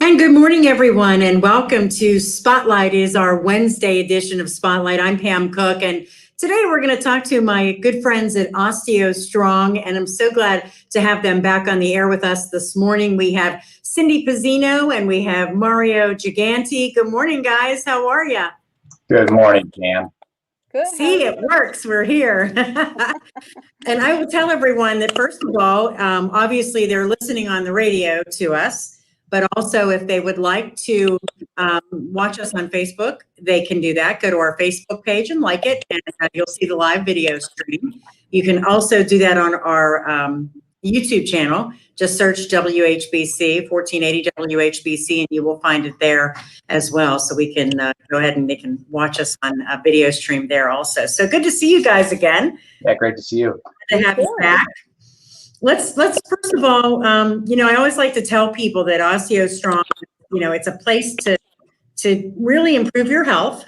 And good morning, everyone, and welcome to Spotlight. Is our Wednesday edition of Spotlight. I'm Pam Cook, and today we're going to talk to my good friends at Osteostrong, and I'm so glad to have them back on the air with us this morning. We have Cindy Pizzino and we have Mario Giganti. Good morning, guys. How are you? Good morning, Pam. Good. See, it works. We're here. And I will tell everyone that, first of all, obviously they're listening on the radio to us. But also, if they would like to watch us on Facebook, they can do that. Go to our Facebook page and like it, and you'll see the live video stream. You can also do that on our YouTube channel. Just search WHBC, 1480 WHBC, and you will find it there as well. So we can go ahead and they can watch us on a video stream there also. So good to see you guys again. Yeah, great to see you. Good to have you back. Let's first of all, I always like to tell people that Osteostrong, it's a place to really improve your health,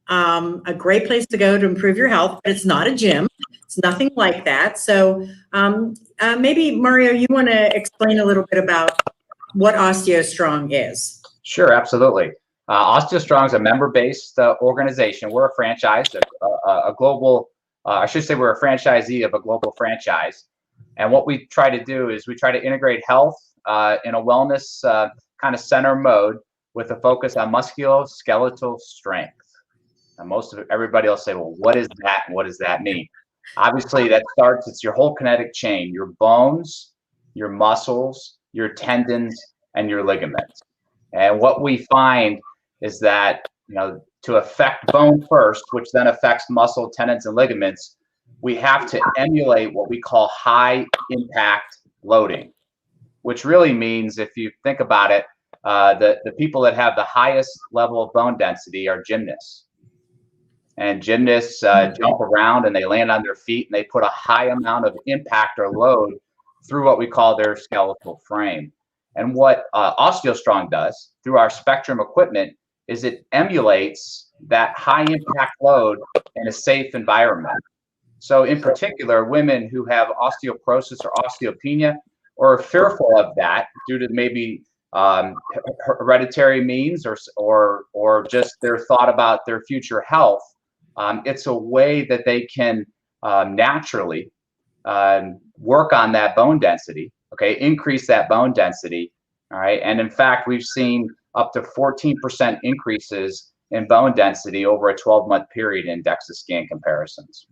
a great place to go to improve your health, but it's not a gym. It's nothing like that. So maybe, Mario, you want to explain a little bit about what Osteostrong is? Sure, absolutely. Osteostrong is a member-based organization. We're a franchise, a global, I should say we're a franchisee of a global franchise. And what we try to do is we try to integrate health in a wellness kind of center mode with a focus on musculoskeletal strength. And everybody will say, well, what is that? And what does that mean? Obviously, it's your whole kinetic chain, your bones, your muscles, your tendons, and your ligaments. And what we find is that, to affect bone first, which then affects muscle, tendons, and ligaments, we have to emulate what we call high impact loading, which really means, if you think about it, the people that have the highest level of bone density are gymnasts. And gymnasts jump around and they land on their feet and they put a high amount of impact or load through what we call their skeletal frame. And what Osteostrong does through our Spectrum equipment is it emulates that high impact load in a safe environment. So in particular, women who have osteoporosis or osteopenia or are fearful of that due to maybe hereditary means or just their thought about their future health, it's a way that they can naturally work on that bone density, increase that bone density, all right? And in fact, we've seen up to 14% increases in bone density over a 12-month period in DEXA scan comparisons.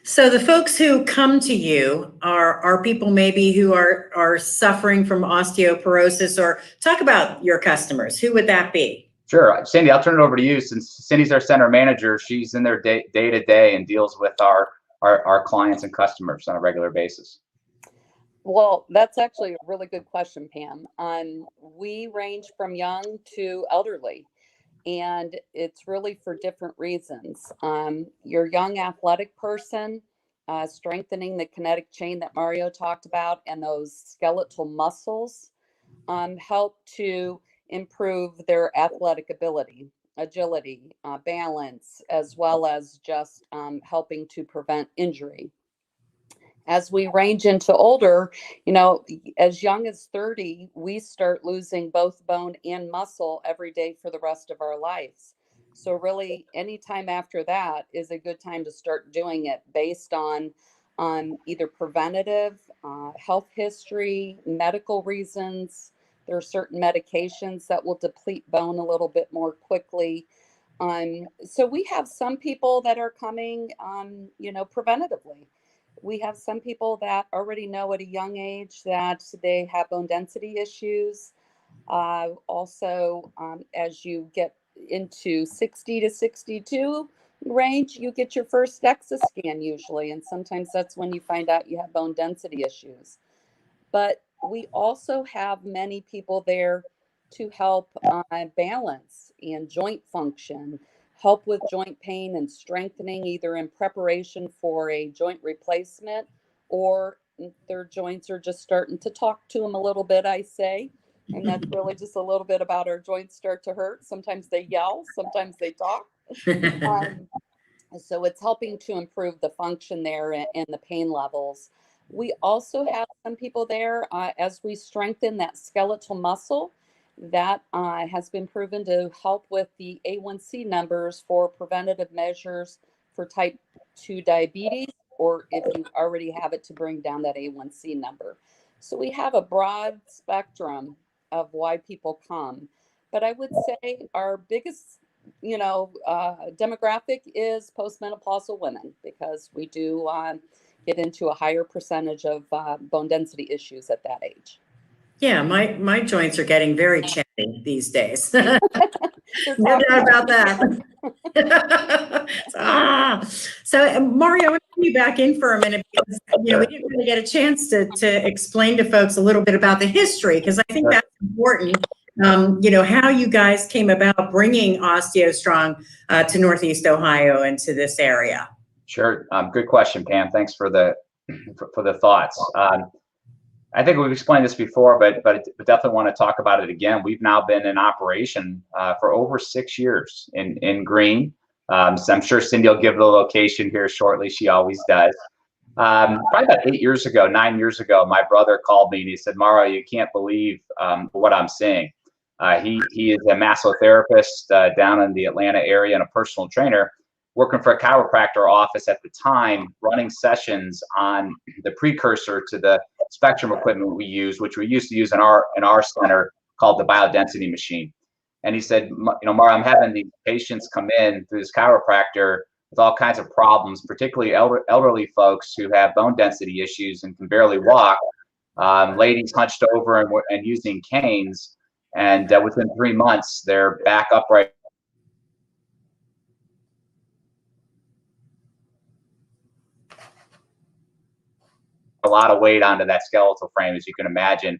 So the folks who come to you are people maybe who are suffering from osteoporosis, or talk about your customers. Who would that be? Sure. Cindy, I'll turn it over to you. Since Cindy's our center manager, she's in there day to day and deals with our clients and customers on a regular basis. Well, that's actually a really good question, Pam. We range from young to elderly, and it's really for different reasons. Your young athletic person, strengthening the kinetic chain that Mario talked about, and those skeletal muscles help to improve their athletic ability, agility, balance, as well as just helping to prevent injury. As we range into older, as young as 30, we start losing both bone and muscle every day for the rest of our lives. So really, any time after that is a good time to start doing it based on either preventative, health history, medical reasons. There are certain medications that will deplete bone a little bit more quickly. So we have some people that are coming, preventatively. We have some people that already know at a young age that they have bone density issues. Also, as you get into 60 to 62 range, you get your first DEXA scan usually, and sometimes that's when you find out you have bone density issues. But we also have many people there to help balance and joint function, help with joint pain and strengthening, either in preparation for a joint replacement or their joints are just starting to talk to them a little bit, I say. And that's really just a little bit about our joints start to hurt. Sometimes they yell, sometimes they talk. So it's helping to improve the function there and the pain levels. We also have some people there as we strengthen that skeletal muscle. That has been proven to help with the A1C numbers for preventative measures for type 2 diabetes, or if you already have it, to bring down that A1C number. So we have a broad spectrum of why people come. But I would say our biggest, demographic is postmenopausal women, because we do get into a higher percentage of bone density issues at that age. Yeah, my joints are getting very chatty these days. No doubt about that. So Mario, I want to bring you back in for a minute, because we didn't really get a chance to explain to folks a little bit about the history, because I think that's important. How you guys came about bringing Osteostrong to Northeast Ohio and to this area. Sure. Good question, Pam. Thanks for the thoughts. I think we've explained this before, but definitely want to talk about it again. We've now been in operation for over 6 years in Green. So I'm sure Cindy will give the location here shortly. She always does. Probably about 9 years ago, my brother called me and he said, "Mario, you can't believe what I'm seeing." He is a massotherapist down in the Atlanta area and a personal trainer, working for a chiropractor office at the time, running sessions on the precursor to the spectrum equipment we use, which we used to use in our center, called the biodensity machine. And he said, Mario, I'm having these patients come in through this chiropractor with all kinds of problems, particularly elderly folks who have bone density issues and can barely walk, ladies hunched over and using canes, and within 3 months they're back upright. A lot of weight onto that skeletal frame, as you can imagine,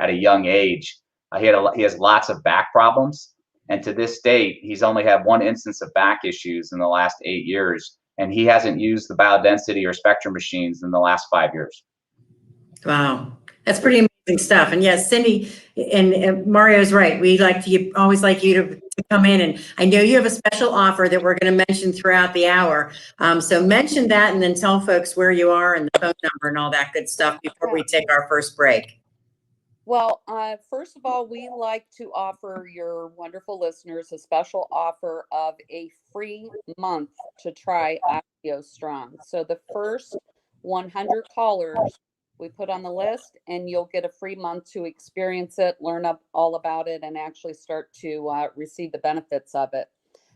at a young age. He has lots of back problems, and to this date, he's only had one instance of back issues in the last 8 years, and he hasn't used the biodensity or spectrum machines in the last 5 years. Wow, that's pretty amazing stuff. And yes, Cindy and Mario's right. We always like you to come in, and I know you have a special offer that we're going to mention throughout the hour. So mention that, and then tell folks where you are and the phone number and all that good stuff before we take our first break. Well, first of all, we like to offer your wonderful listeners a special offer of a free month to try Osteostrong. So the first 100 callers we put on the list, and you'll get a free month to experience it, learn all about it, and actually start to receive the benefits of it.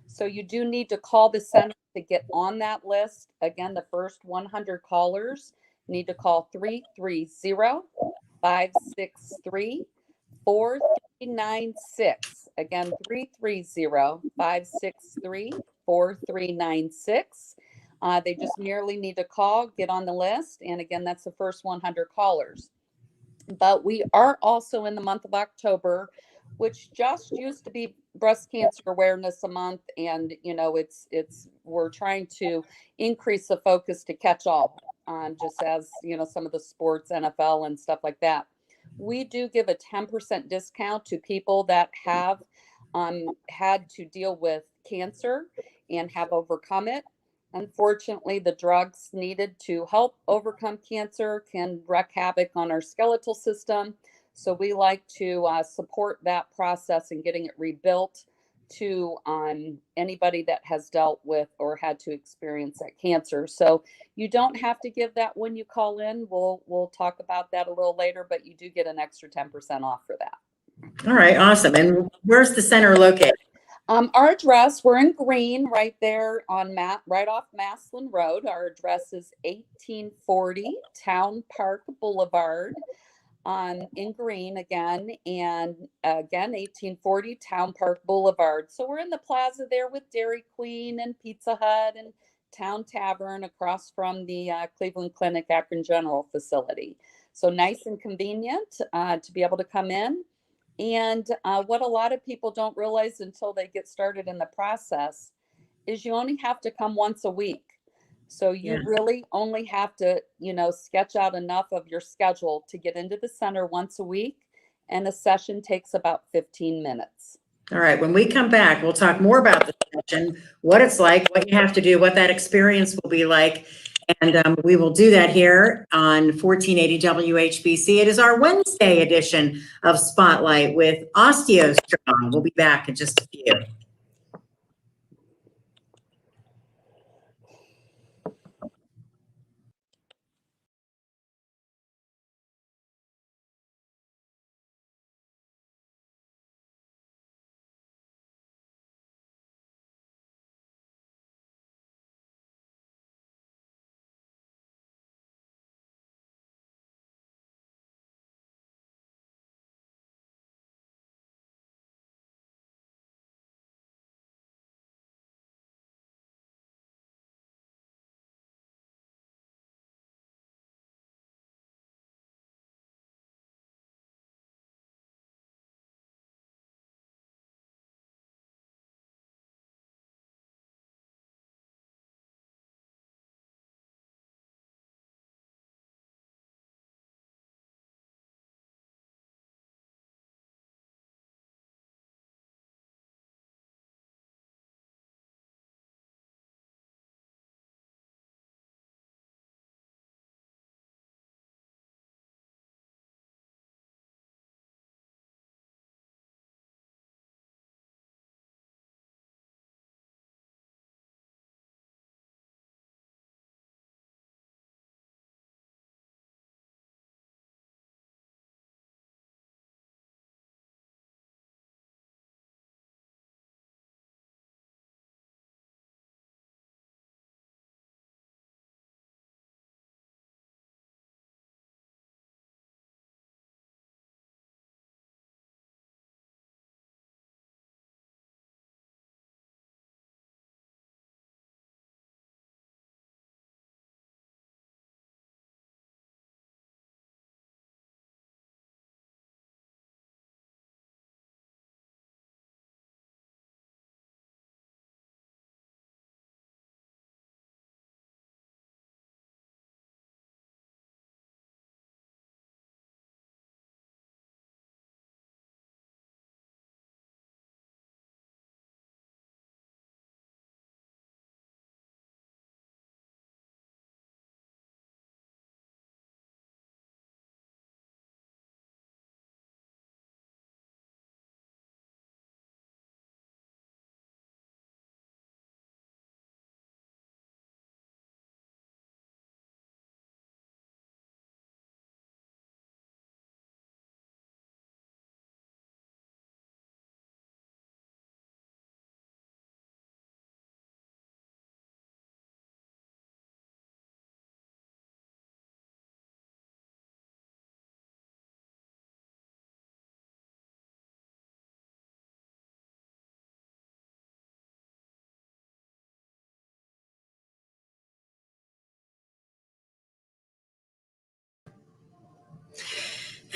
So you do need to call the center to get on that list. Again, the first 100 callers need to call 330-563-4396. Again, 330-563-4396. They just merely need to call, get on the list. And again, that's the first 100 callers. But we are also in the month of October, which just used to be Breast Cancer Awareness Month. And, we're trying to increase the focus to catch all, just as, some of the sports, NFL and stuff like that. We do give a 10% discount to people that have had to deal with cancer and have overcome it. Unfortunately, the drugs needed to help overcome cancer can wreak havoc on our skeletal system. So we like to support that process and getting it rebuilt to anybody that has dealt with or had to experience that cancer. So you don't have to give that when you call in. We'll talk about that a little later, but you do get an extra 10% off for that. All right, awesome. And where's the center located? Our address, we're in Green, right there on right off Maslin Road. Our address is 1840 Town Park Boulevard in Green again. And again, 1840 Town Park Boulevard. So we're in the plaza there with Dairy Queen and Pizza Hut and Town Tavern across from the Cleveland Clinic Akron General facility. So nice and convenient to be able to come in. And what a lot of people don't realize until they get started in the process is you only have to come once a week. So you really only have to, sketch out enough of your schedule to get into the center once a week. And a session takes about 15 minutes. All right. When we come back, we'll talk more about the session, what it's like, what you have to do, what that experience will be like. And we will do that here on 1480 WHBC. It is our Wednesday edition of Spotlight with Osteostrong. We'll be back in just a few.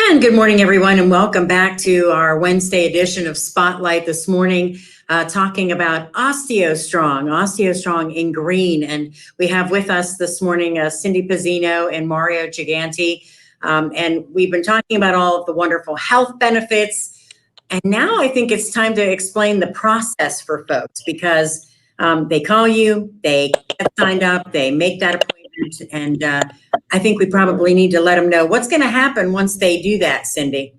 And good morning, everyone, and welcome back to our Wednesday edition of Spotlight this morning, talking about Osteostrong in green. And we have with us this morning Cindy Pizzino and Mario Giganti. And we've been talking about all of the wonderful health benefits. And now I think it's time to explain the process for folks, because they call you, they get signed up, they make that appointment, and I think we probably need to let them know what's going to happen once they do that, Cindy.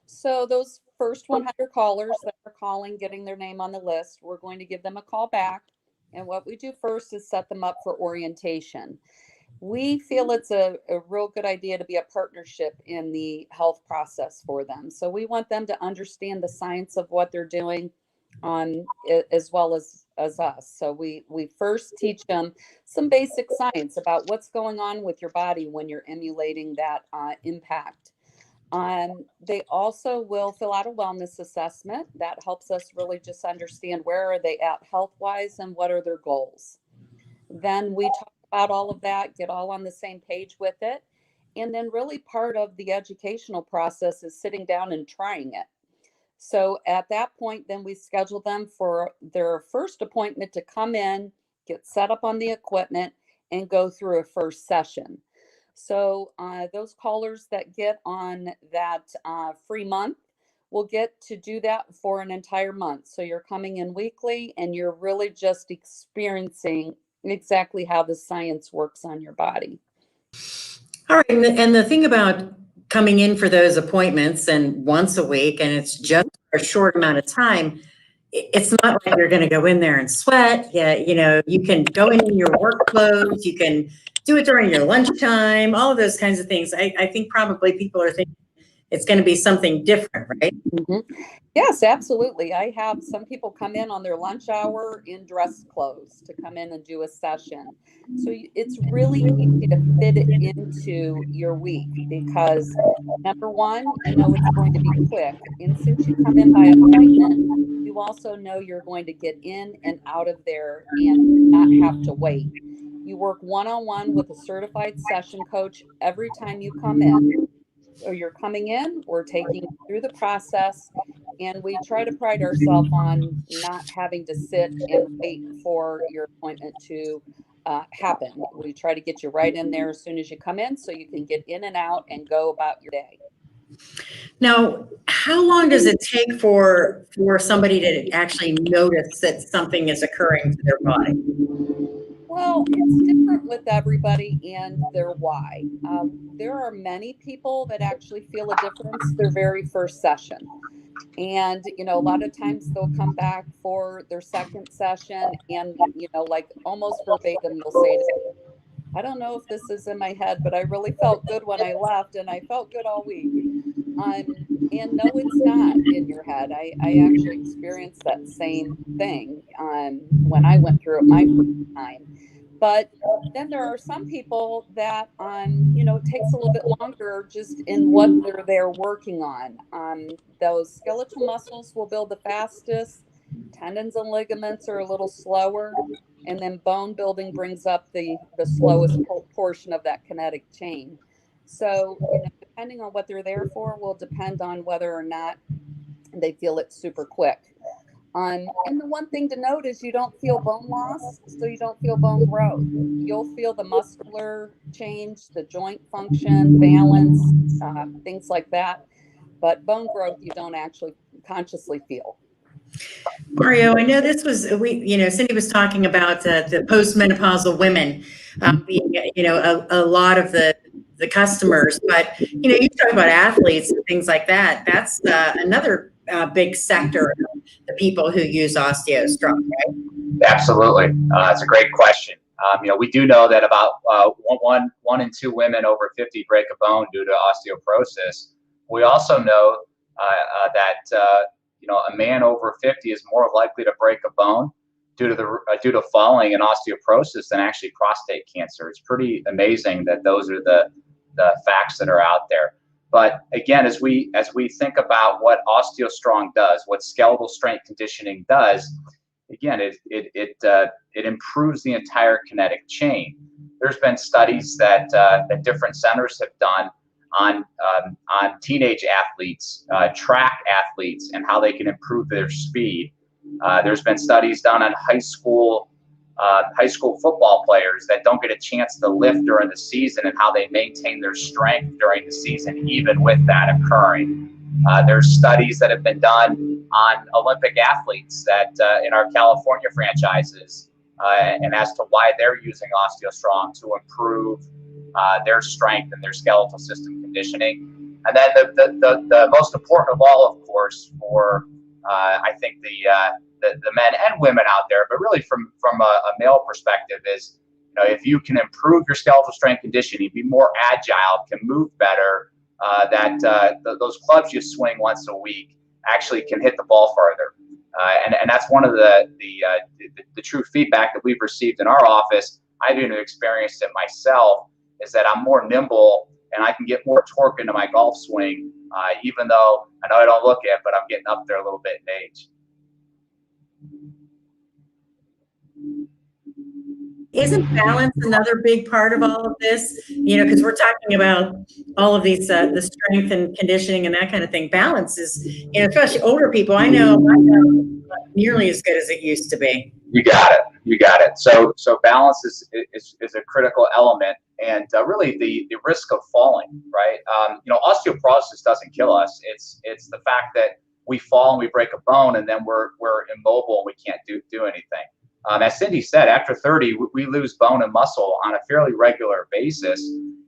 So those first 100 callers that are calling, getting their name on the list, we're going to give them a call back. And what we do first is set them up for orientation. We feel it's a real good idea to be a partnership in the health process for them. So we want them to understand the science of what they're doing as well as us. So we first teach them some basic science about what's going on with your body when you're emulating that impact. They also will fill out a wellness assessment that helps us really just understand where are they at health-wise and what are their goals. Then we talk about all of that, get all on the same page with it. And then really part of the educational process is sitting down and trying it. So at that point, then we schedule them for their first appointment to come in, get set up on the equipment, and go through a first session. So those callers that get on that free month will get to do that for an entire month. So you're coming in weekly and you're really just experiencing exactly how the science works on your body. All right, and the thing about coming in for those appointments and once a week, and it's just for a short amount of time, it's not like you're going to go in there and sweat. Yeah, you know, you can go in your work clothes, you can do it during your lunchtime, all of those kinds of things. I think probably people are thinking it's going to be something different, right? Mm-hmm. Yes, absolutely. I have some people come in on their lunch hour in dress clothes to come in and do a session. So it's really easy to fit it into your week because number one, you know it's going to be quick. And since you come in by appointment, you also know you're going to get in and out of there and not have to wait. You work one-on-one with a certified session coach every time you come in. Or you're coming in, we're taking you through the process, and we try to pride ourselves on not having to sit and wait for your appointment to happen. We try to get you right in there as soon as you come in so you can get in and out and go about your day. Now, how long does it take for somebody to actually notice that something is occurring to their body? Well, it's different with everybody and their why. There are many people that actually feel a difference their very first session. And, you know, a lot of times they'll come back for their second session and, you know, like almost verbatim, they'll say, I don't know if this is in my head, but I really felt good when I left and I felt good all week. And no, it's not in your head. I actually experienced that same thing when I went through it my first time. But then there are some people that, you know, it takes a little bit longer just in what they're working on. Those skeletal muscles will build the fastest. Tendons and ligaments are a little slower. And then bone building brings up the slowest portion of that kinetic chain. So, you know, depending on what they're there for will depend on whether or not they feel it super quick. And the one thing to note is you don't feel bone loss, so you don't feel bone growth. You'll feel the muscular change, the joint function, balance, things like that. But bone growth, you don't actually consciously feel. Mario, I know this was, Cindy was talking about the postmenopausal women being, a lot of the customers, but, you talk about athletes and things like that. That's another big sector of the people who use Osteostrong, right? Absolutely. That's a great question. We do know that about one in two women over 50 break a bone due to osteoporosis. We also know that a man over 50 is more likely to break a bone due to falling and osteoporosis than actually prostate cancer. It's pretty amazing that those are the facts that are out there. But again, as we think about what Osteostrong does, what skeletal strength conditioning does, again, it improves the entire kinetic chain. There's been studies that different centers have done on teenage athletes, track athletes, and how they can improve their speed. There's been studies done on high school football players that don't get a chance to lift during the season and how they maintain their strength during the season, even with that occurring. There's studies that have been done on Olympic athletes that in our California franchises, and as to why they're using Osteostrong to improve their strength and their skeletal system conditioning. And then the most important of all, of course, for I think the men and women out there, but really from a male perspective, is if you can improve your skeletal strength conditioning, be more agile, can move better, those clubs you swing once a week actually can hit the ball further. And that's one of the true feedback that we've received in our office. I've even experienced it myself, is that I'm more nimble and I can get more torque into my golf swing, even though I know I don't look it, but I'm getting up there a little bit in age. Isn't balance another big part of all of this? Because we're talking about all of these, the strength and conditioning and that kind of thing. Balance is, especially older people. I know my balance is not nearly as good as it used to be. You got it. So balance is a critical element, and really the risk of falling, right? Osteoporosis doesn't kill us. It's the fact that we fall and we break a bone, and then we're immobile and we can't do anything. As Cindy said, after 30, we lose bone and muscle on a fairly regular basis.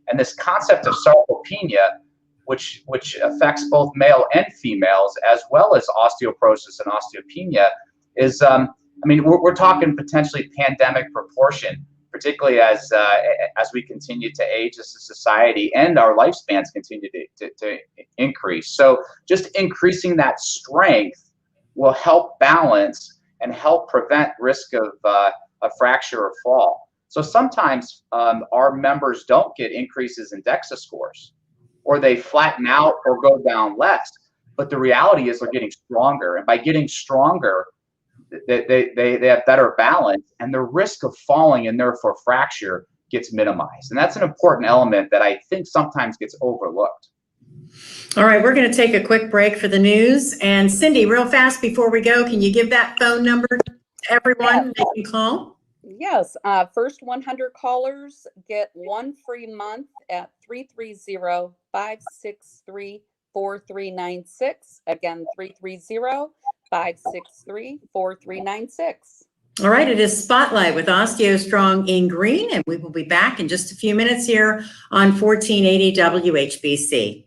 And this concept of sarcopenia, which affects both male and females, as well as osteoporosis and osteopenia, is, I mean, we're talking potentially pandemic proportion, particularly as we continue to age as a society and our lifespans continue to increase. So just increasing that strength will help balance and help prevent risk of a fracture or fall. So sometimes our members don't get increases in DEXA scores, or they flatten out or go down less. But the reality is they're getting stronger, and by getting stronger, they have better balance, and the risk of falling and therefore fracture gets minimized. And that's an important element that I think sometimes gets overlooked. All right, we're going to take a quick break for the news. And Cindy, real fast before we go, can you give that phone number to everyone they can call? Yes, first 100 callers get 1 free month at 330-563-4396. Again, 330-563-4396. All right, it is Spotlight with Osteostrong in Green, and we will be back in just a few minutes here on 1480 WHBC.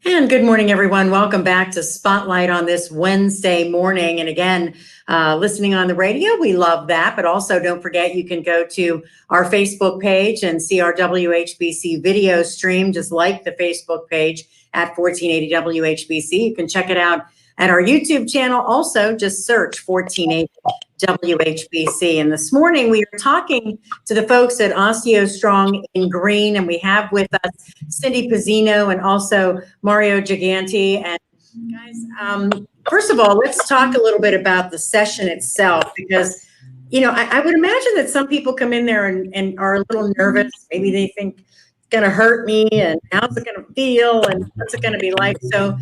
And good morning, everyone. Welcome back to Spotlight on this Wednesday morning. And again, listening on the radio, we love that. But also don't forget, you can go to our Facebook page and see our WHBC video stream. Just like the Facebook page at 1480 WHBC. You can check it out at our YouTube channel. Also, just search 1480 WHBC. And this morning we are talking to the folks at Osteostrong in Green, and we have with us Cindy Pizzino and also Mario Giganti. And guys, first of all, let's talk a little bit about the session itself, because I would imagine that some people come in there and are a little nervous. Maybe they think it's going to hurt me, and how's it going to feel, and what's it going to be like. So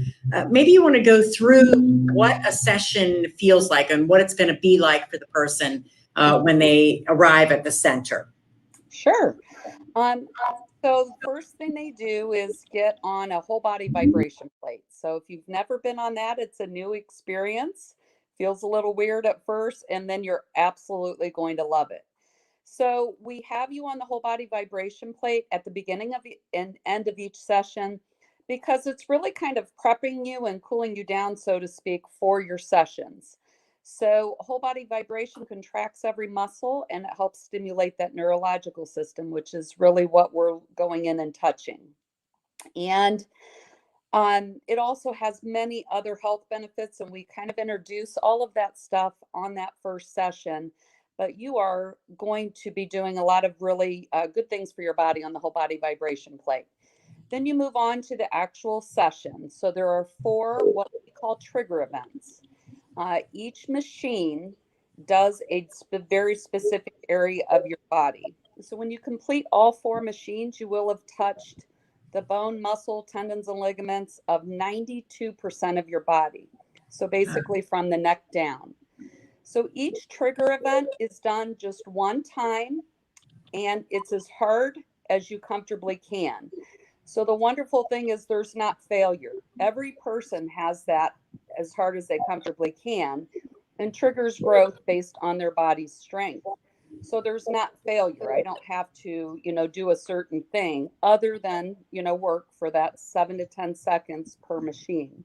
maybe you want to go through what a session feels like and what it's going to be like for the person when they arrive at the center. Sure. So the first thing they do is get on a whole body vibration plate. So if you've never been on that, it's a new experience. Feels a little weird at first, and then you're absolutely going to love it. So we have you on the whole body vibration plate at the beginning of and end of each session, because it's really kind of prepping you and cooling you down, so to speak, for your sessions. So whole body vibration contracts every muscle, and it helps stimulate that neurological system, which is really what we're going in and touching. And it also has many other health benefits, and we kind of introduce all of that stuff on that first session. But you are going to be doing a lot of really good things for your body on the whole body vibration plate. Then you move on to the actual session. So there are 4 what we call trigger events. Each machine does a very specific area of your body. So when you complete all 4 machines, you will have touched the bone, muscle, tendons, and ligaments of 92% of your body. So basically from the neck down. So each trigger event is done just one time, and it's as hard as you comfortably can. So the wonderful thing is there's not failure. Every person has that as hard as they comfortably can, and triggers growth based on their body's strength. So there's not failure. I don't have to, do a certain thing other than, work for that 7 to 10 seconds per machine.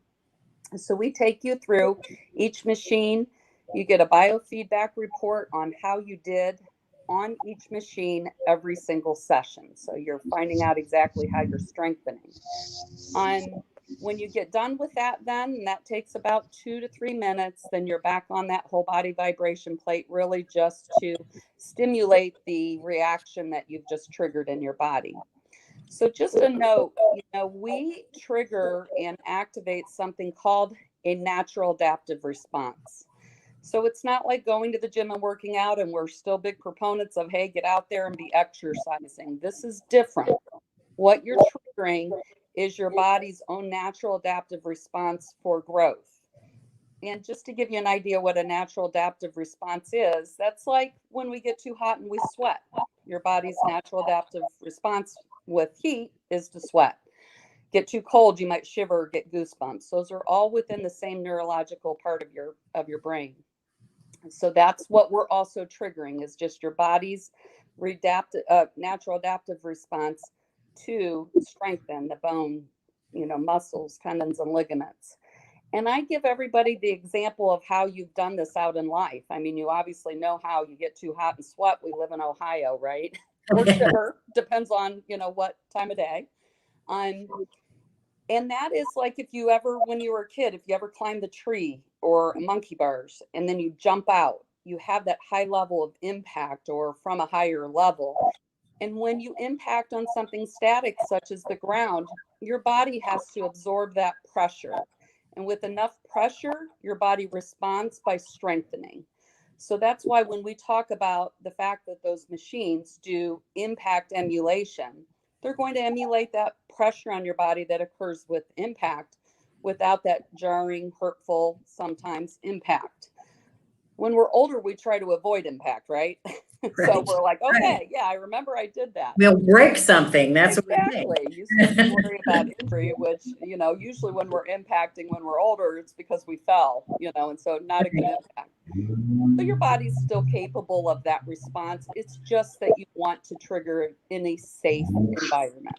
So we take you through each machine. You get a biofeedback report on how you did on each machine every single session. So you're finding out exactly how you're strengthening. When you get done with that, and that takes about 2 to 3 minutes, then you're back on that whole body vibration plate, really just to stimulate the reaction that you've just triggered in your body. So just a note, we trigger and activate something called a natural adaptive response. So it's not like going to the gym and working out, and we're still big proponents of, hey, get out there and be exercising. This is different. What you're triggering is your body's own natural adaptive response for growth. And just to give you an idea what a natural adaptive response is, that's like when we get too hot and we sweat. Your body's natural adaptive response with heat is to sweat. Get too cold, you might shiver or get goosebumps. Those are all within the same neurological part of your brain. So that's what we're also triggering, is just your body's natural adaptive response to strengthen the bone, muscles, tendons, and ligaments. And I give everybody the example of how you've done this out in life. I mean, you obviously know how you get too hot and sweat. We live in Ohio, right? Or shiver, depends on, what time of day. And that is like if you ever, when you were a kid, if you ever climbed the tree or monkey bars and then you jump out, you have that high level of impact or from a higher level. And when you impact on something static, such as the ground, your body has to absorb that pressure. And with enough pressure, your body responds by strengthening. So that's why when we talk about the fact that those machines do impact emulation, they're going to emulate that pressure on your body that occurs with impact without that jarring, hurtful, sometimes impact. When we're older, we try to avoid impact, right? So we're like, okay, yeah, I remember I did that. We'll break something. That's exactly. What we think. You start to worry about injury, which, usually when we're impacting, when we're older, it's because we fell, and so not a good impact. So your body's still capable of that response. It's just that you want to trigger it in a safe environment.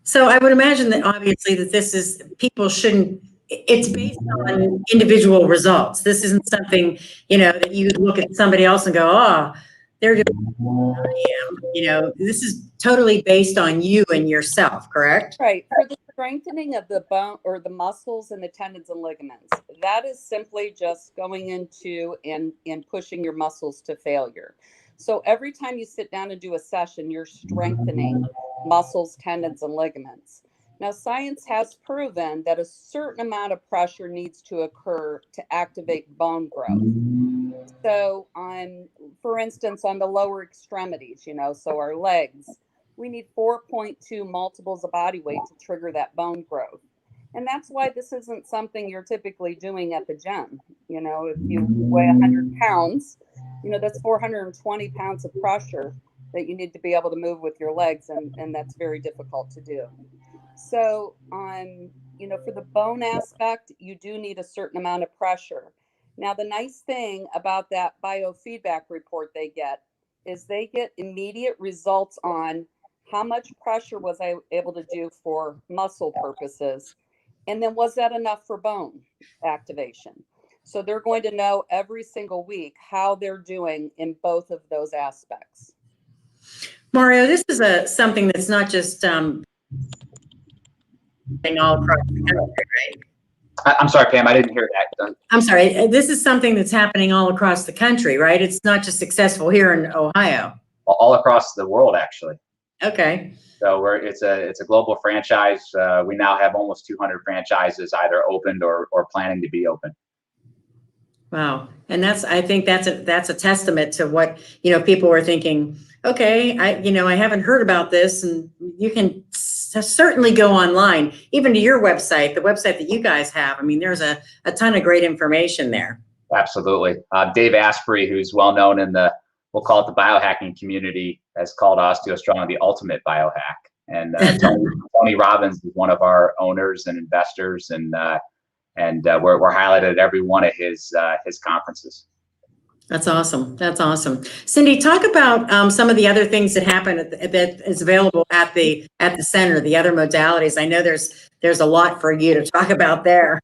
So I would imagine that obviously that this is, people shouldn't, it's based on individual results. This isn't something, that you would look at somebody else and go, oh, they're doing what I am. This is totally based on you and yourself, correct? Right. For the strengthening of the bone or the muscles and the tendons and ligaments, that is simply just going into and pushing your muscles to failure. So every time you sit down and do a session, you're strengthening muscles, tendons, and ligaments. Now, science has proven that a certain amount of pressure needs to occur to activate bone growth. So for instance, on the lower extremities, so our legs, we need 4.2 multiples of body weight to trigger that bone growth. And that's why this isn't something you're typically doing at the gym. If you weigh 100 pounds, that's 420 pounds of pressure that you need to be able to move with your legs. And that's very difficult to do. So for the bone aspect, you do need a certain amount of pressure. Now, the nice thing about that biofeedback report they get is they get immediate results on how much pressure was I able to do for muscle purposes, and then was that enough for bone activation? So they're going to know every single week how they're doing in both of those aspects. Mario, this is something that's not just all across the country, right? I'm sorry, Pam, I didn't hear that. I'm sorry. This is something that's happening all across the country, right? It's not just successful here in Ohio. All across the world, actually. Okay. So it's a global franchise. We now have almost 200 franchises either opened or planning to be open. Wow. And I think that's a testament to what, people were thinking, okay, I haven't heard about this, and you can certainly go online, even to your website, the website that you guys have. I mean, there's a ton of great information there. Absolutely. Dave Asprey, who's well known in we'll call it the biohacking community, has called Osteostrong the ultimate biohack. And Tony Robbins is one of our owners and investors, and we're highlighted at every one of his conferences. That's awesome. That's awesome. Cindy, talk about some of the other things that happen that is available at the center, the other modalities. I know there's a lot for you to talk about there.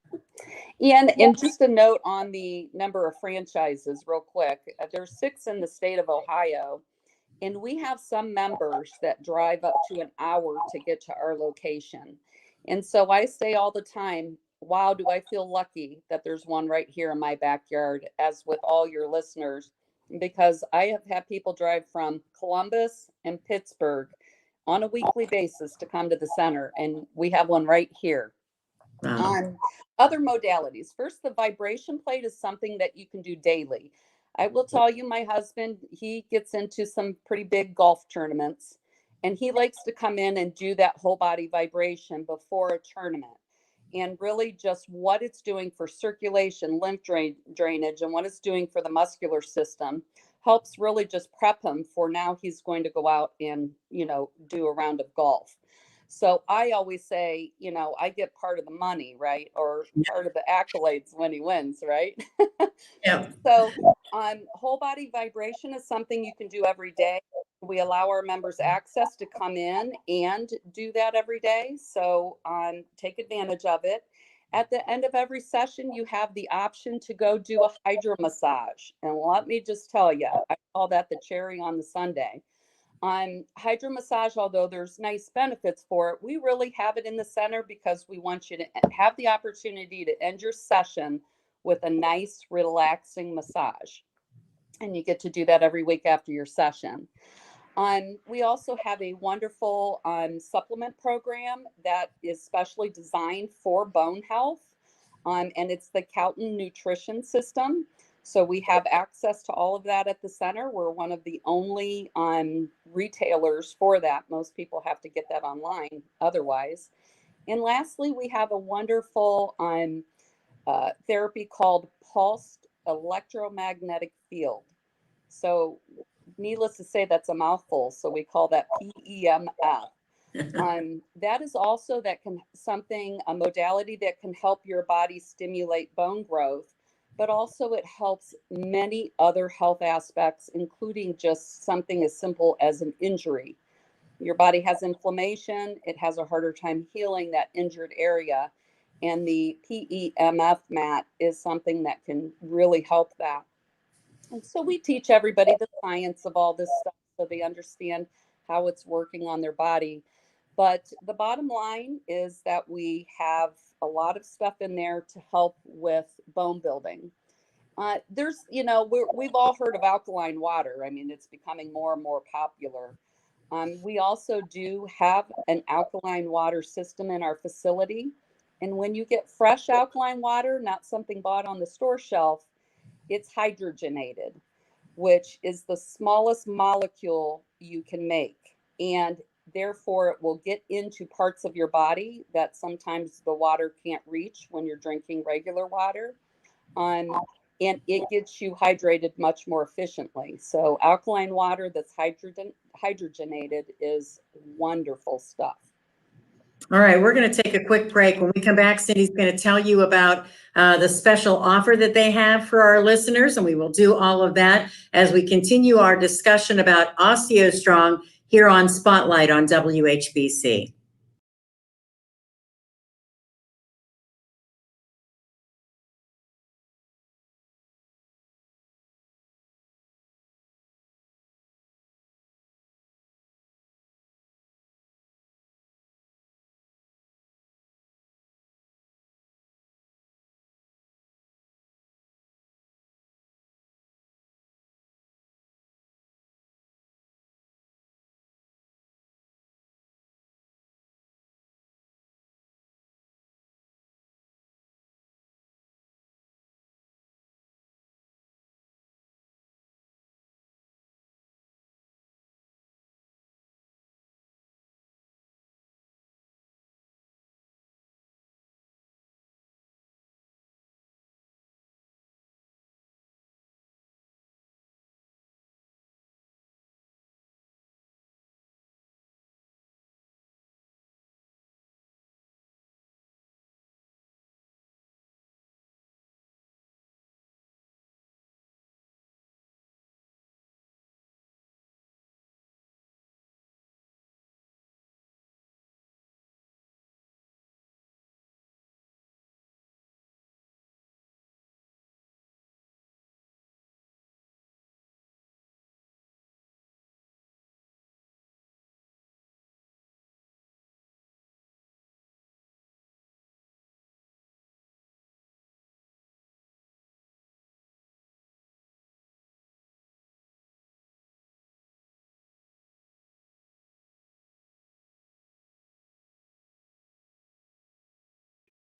And just a note on the number of franchises real quick. There's 6 in the state of Ohio, and we have some members that drive up to an hour to get to our location. And so I say all the time, wow, do I feel lucky that there's one right here in my backyard, as with all your listeners, because I have had people drive from Columbus and Pittsburgh on a weekly basis to come to the center, and we have one right here. Wow. On other modalities, first, the vibration plate is something that you can do daily. I will tell you, my husband, he gets into some pretty big golf tournaments, and he likes to come in and do that whole body vibration before a tournament. And really just what it's doing for circulation, lymph drainage, and what it's doing for the muscular system helps really just prep him for now he's going to go out and, do a round of golf. So I always say, I get part of the money, right? Or part of the accolades when he wins, right? Yeah. So whole body vibration is something you can do every day. We allow our members access to come in and do that every day. So take advantage of it. At the end of every session, you have the option to go do a hydro massage. And let me just tell you, I call that the cherry on the sundae. Hydro massage, although there's nice benefits for it, we really have it in the center because we want you to have the opportunity to end your session with a nice, relaxing massage. And you get to do that every week after your session. We also have a wonderful supplement program that is specially designed for bone health. And it's the Calton Nutrition System. So we have access to all of that at the center. We're one of the only retailers for that. Most people have to get that online otherwise. And lastly, we have a wonderful therapy called pulsed electromagnetic field. So needless to say, that's a mouthful. So we call that PEMF. That is also a modality that can help your body stimulate bone growth, but also it helps many other health aspects, including just something as simple as an injury. your body has inflammation, it has a harder time healing that injured area. And the PEMF mat is something that can really help that. And so we teach everybody the science of all this stuff so they understand how it's working on their body. But the bottom line is that we have a lot of stuff in there to help with bone building. There's, we've all heard of alkaline water. I mean, it's becoming more and more popular. We also do have an alkaline water system in our facility. And when you get fresh alkaline water, not something bought on the store shelf, it's hydrogenated, which is the smallest molecule you can make. And therefore, it will get into parts of your body that sometimes the water can't reach when you're drinking regular water. And it gets you hydrated much more efficiently. So alkaline water that's hydrogenated is wonderful stuff. All right, we're going to take a quick break. When we come back, Cindy's going to tell you about the special offer that they have for our listeners, and we will do all of that as we continue our discussion about Osteostrong here on Spotlight on WHBC.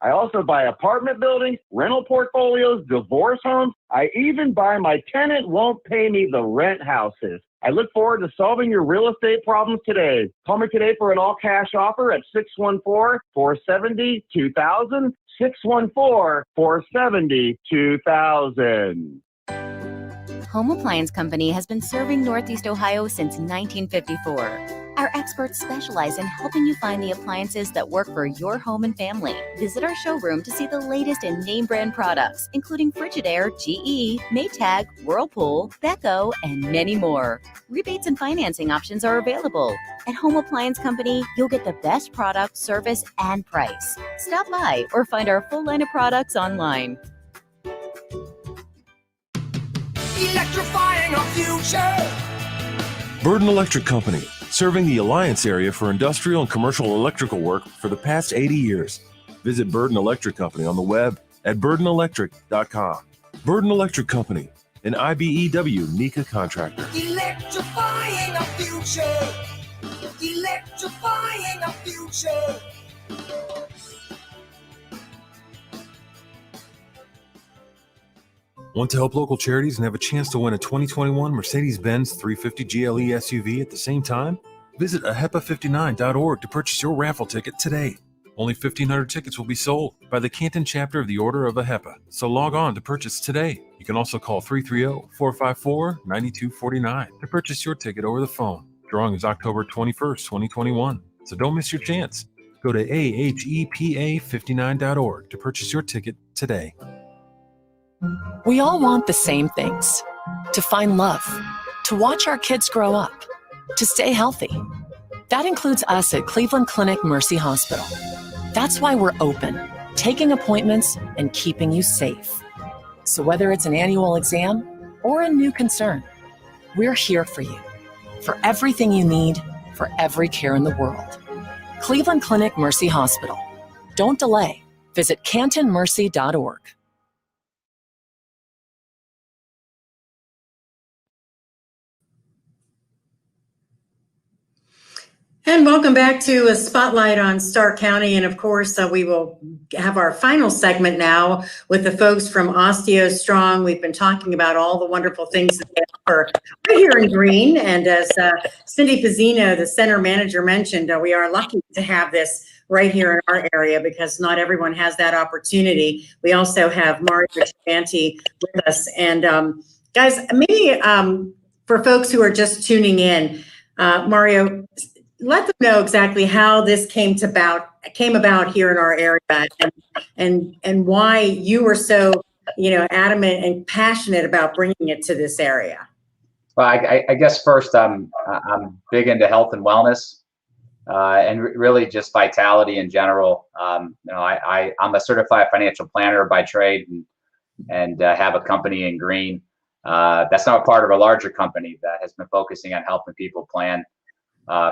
I also buy apartment buildings, rental portfolios, divorce homes. I even buy my tenant won't pay me the rent houses. I look forward to solving your real estate problems today. Call me today for an all-cash offer at 614-470-2000, 614-470-2000. Home Appliance Company has been serving Northeast Ohio since 1954. Our experts specialize in helping you find the appliances that work for your home and family. Visit our showroom to see the latest in name brand products, including Frigidaire, GE, Maytag, Whirlpool, Beko, and many more. Rebates and financing options are available. At Home Appliance Company, you'll get the best product, service, and price. Stop by or find our full line of products online. Electrifying our future. Burden Electric Company, serving the Alliance area for industrial and commercial electrical work for the past 80 years. Visit Burden Electric Company on the web at burdenelectric.com. Burden Electric Company, an IBEW NECA contractor. Electrifying our future. Electrifying our future. Want to help local charities and have a chance to win a 2021 Mercedes-Benz 350 GLE SUV at the same time? Visit ahepa59.org to purchase your raffle ticket today. Only 1,500 tickets will be sold by the Canton chapter of the Order of AHEPA, so log on to purchase today. You can also call 330-454-9249 to purchase your ticket over the phone. Drawing is October 21st, 2021, so don't miss your chance. Go to ahepa59.org to purchase your ticket today. We all want the same things: to find love, to watch our kids grow up, to stay healthy. That includes us at Cleveland Clinic Mercy Hospital. That's why we're open, taking appointments and keeping you safe. So whether it's an annual exam or a new concern, we're here for you, for everything you need, for every care in the world. Cleveland Clinic Mercy Hospital. Don't delay. Visit cantonmercy.org. And welcome back to a spotlight on Stark County. And of course, we will have our final segment now with the folks from Osteostrong. We've been talking about all the wonderful things that they offer right here in Green. And as Cindy Pizzino, the center manager, mentioned, we are lucky to have this right here in our area because not everyone has that opportunity. We also have Mario Chianti with us. And guys, maybe for folks who are just tuning in, Mario, let them know exactly how this came about here in our area, and why you were so adamant and passionate about bringing it to this area. Well, I guess first I'm big into health and wellness, and really just vitality in general. I'm a certified financial planner by trade, and have a company in Green. That's not part of a larger company that has been focusing on helping people plan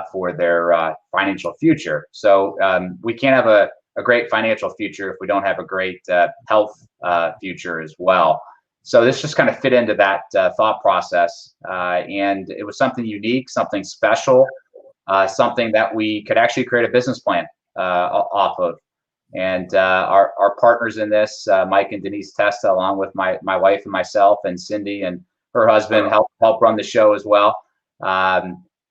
for their financial future. So we can't have a great financial future if we don't have a great health future as well. So this just kind of fit into that thought process. And it was something unique, something special, something that we could actually create a business plan off of. And our partners in this, Mike and Denise Testa, along with my wife and myself, and Cindy and her husband help run the show as well.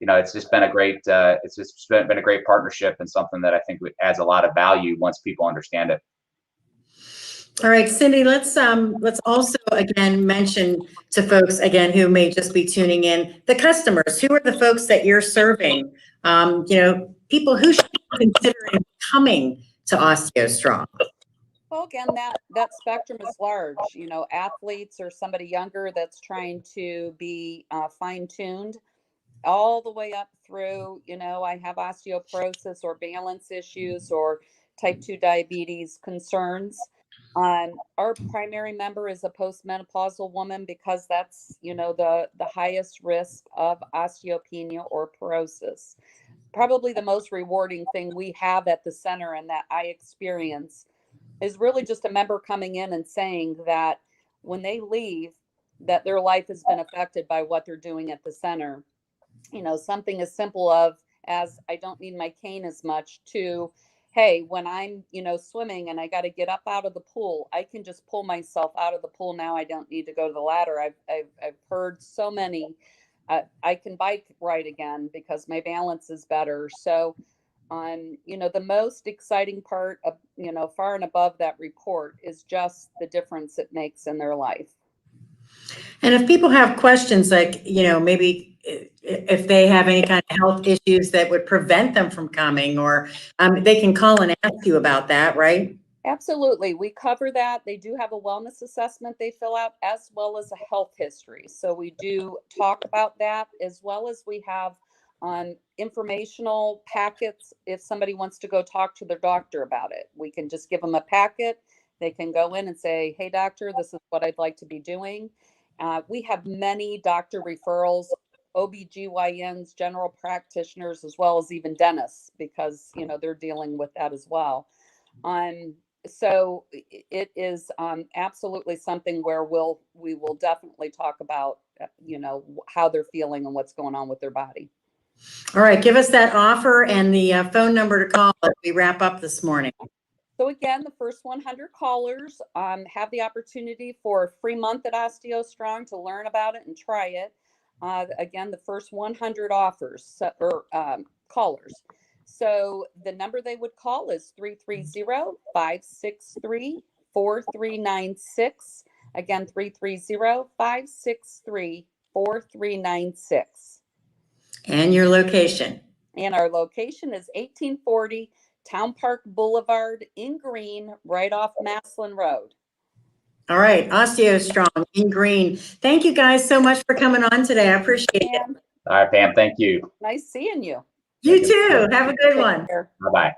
It's just been a great been a great partnership, and something that I think adds a lot of value once people understand it. All right, Cindy, let's also again mention to folks again who may just be tuning in, the customers. Who are the folks that you're serving? People who should be considering coming to Osteostrong. Well, again, that spectrum is large. Athletes or somebody younger that's trying to be fine-tuned, all the way up through, I have osteoporosis or balance issues or type 2 diabetes concerns. Our primary member is a postmenopausal woman because that's, the highest risk of osteopenia or porosis. Probably the most rewarding thing we have at the center and that I experience is really just a member coming in and saying that when they leave, that their life has been affected by what they're doing at the center. Something as simple as I don't need my cane as much, to, hey, when I'm, swimming and I got to get up out of the pool, I can just pull myself out of the pool now. I don't need to go to the ladder. I've heard so many, I can bike ride again because my balance is better. So, the most exciting part of, far and above that report is just the difference it makes in their life. And if people have questions, like, maybe if they have any kind of health issues that would prevent them from coming, or they can call and ask you about that, right? Absolutely. We cover that. They do have a wellness assessment they fill out, as well as a health history. So we do talk about that, as well as we have informational packets. If somebody wants to go talk to their doctor about it, we can just give them a packet. They can go in and say, hey, doctor, this is what I'd like to be doing. We have many doctor referrals, OBGYNs, general practitioners, as well as even dentists, because, they're dealing with that as well. So it is absolutely something where we will definitely talk about, how they're feeling and what's going on with their body. All right, give us that offer and the phone number to call as we wrap up this morning. So again, the first 100 callers have the opportunity for a free month at Osteostrong to learn about it and try it. Again, the first 100 callers. So the number they would call is 330-563-4396. Again, 330-563-4396. And your location. And our location is 1840 Town Park Boulevard in Green, right off Maslin Road. All right, Osteostrong in Green. Thank you guys so much for coming on today. I appreciate it. All right, Pam, thank you. Nice seeing you. You too. Have a good one. Take care. Bye-bye.